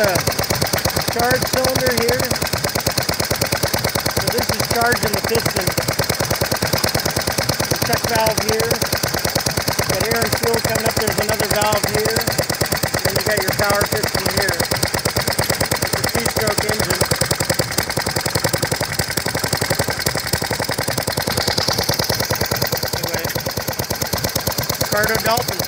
charge cylinder here. So this is charging the piston. The check valve here. Got air and fuel coming up. There's another valve here. And then you got your power piston here. It's a 2-stroke engine. Anyway, Ricardo Dolphin.